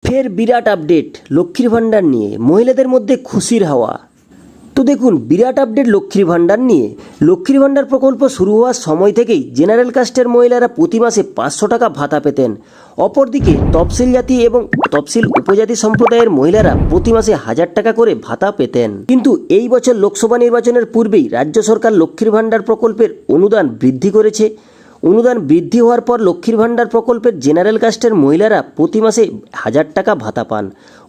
ফের বিরাট আপডেট লক্ষ্মীর ভাণ্ডার নিয়ে মহিলাদের মধ্যে খুশির হাওয়া। তো দেখুন, বিরাট আপডেট লক্ষ্মীর ভাণ্ডার নিয়ে। লক্ষ্মীর ভাণ্ডার প্রকল্প শুরু হওয়ার সময় থেকেই জেনারেল কাস্টের মহিলারা প্রতি মাসে 500 টাকা ভাতা পেতেন। অপরদিকে তফসিল জাতি এবং তফসিল উপজাতি সম্প্রদায়ের মহিলারা প্রতি মাসে 1000 টাকা করে ভাতা পেতেন। কিন্তু এই বছর লোকসভা নির্বাচনের পূর্বেই রাজ্য সরকার লক্ষ্মীর ভাণ্ডার প্রকল্পের অনুদান বৃদ্ধি করেছে। অনুদান বৃদ্ধি হওয়ার পর লক্ষ্মীর ভাণ্ডার প্রকল্পের জেনারেল কাস্টের মহিলারা প্রতি মাসে 1000 টাকা ভাতা পান।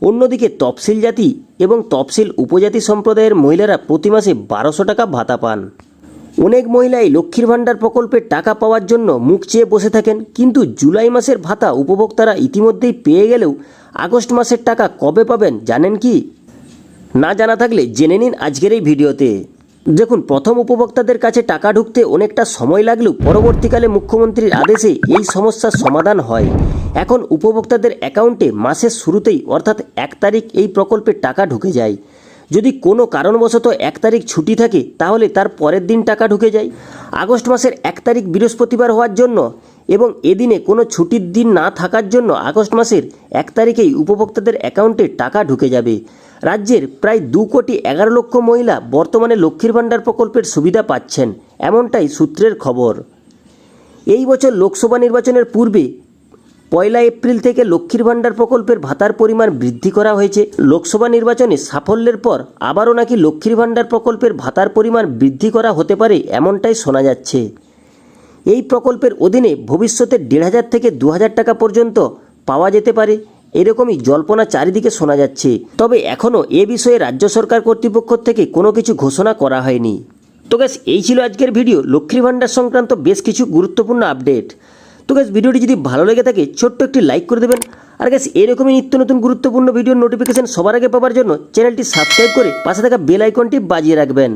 অন্যদিকে তফসিল জাতি এবং তফসিল উপজাতি সম্প্রদায়ের মহিলারা প্রতি মাসে 1200 টাকা ভাতা পান। অনেক মহিলাই লক্ষ্মীর ভাণ্ডার প্রকল্পের টাকা পাওয়ার জন্য মুখ চেয়ে বসে থাকেন, কিন্তু জুলাই মাসের ভাতা উপভোক্তারা ইতিমধ্যেই পেয়ে গেলেও আগস্ট মাসের টাকা কবে পাবেন জানেন কি? না জানা থাকলে জেনে নিন আজকের এই ভিডিওতে। দেখুন, প্রথম উপভোক্তাদের কাছে টাকা ঢুকতে অনেকটা সময় লাগলেও পরবর্তীকালে মুখ্যমন্ত্রীর আদেশে এই সমস্যার সমাধান হয়। এখন উপভোক্তাদের অ্যাকাউন্টে মাসের শুরুতেই অর্থাৎ 1 তারিখ এই প্রকল্পের টাকা ঢুকে যায়। যদি কোনো কারণবশত 1 তারিখ ছুটি থাকে তাহলে তার পরের দিন টাকা ঢুকে যায়। আগস্ট মাসের 1 তারিখ বৃহস্পতিবার হওয়ার জন্য এবং এদিনে কোনো ছুটির দিন না থাকার জন্য আগস্ট মাসের 1 তারিখেই উপভোক্তাদের অ্যাকাউন্টে টাকা ঢুকে যাবে। রাজ্যের প্রায় 2,11,00,000 মহিলা বর্তমানে লক্ষ্মীর ভাণ্ডার প্রকল্পের সুবিধা পাচ্ছেন, এমনটাই সূত্রের খবর। এই বছর লোকসভা নির্বাচনের পূর্বে 1 এপ্রিল থেকে লক্ষ্মীর ভাণ্ডার প্রকল্পের ভাতার পরিমাণ বৃদ্ধি করা হয়েছে। লোকসভা নির্বাচনে সাফল্যের পর আবারও নাকি লক্ষ্মীর ভাণ্ডার প্রকল্পের ভাতার পরিমাণ বৃদ্ধি করা হতে পারে, এমনটাই শোনা যাচ্ছে। এই প্রকল্পের অধীনে ভবিষ্যতে 1500 থেকে 2000 টাকা পর্যন্ত পাওয়া যেতে পারে, এরকমই জল্পনা চারিদিকে শোনা যাচ্ছে। তবে এখনও এ বিষয়ে রাজ্য সরকার কর্তৃপক্ষ থেকে কোনো কিছু ঘোষণা করা হয়নি। তো গ্যাস, এই ছিল আজকের ভিডিও লক্ষ্মীর ভাণ্ডার সংক্রান্ত বেশ কিছু গুরুত্বপূর্ণ আপডেট। তো গ্যাস, ভিডিওটি যদি ভালো লেগে থাকে ছোট্ট একটি লাইক করে দেবেন। আর গ্যাস, এরকমই নিত্য নতুন গুরুত্বপূর্ণ ভিডিওর নোটিফিকেশন সবার আগে পাওয়ার জন্য চ্যানেলটি সাবস্ক্রাইব করে পাশে থাকা বেল আইকনটি বাজিয়ে রাখবেন।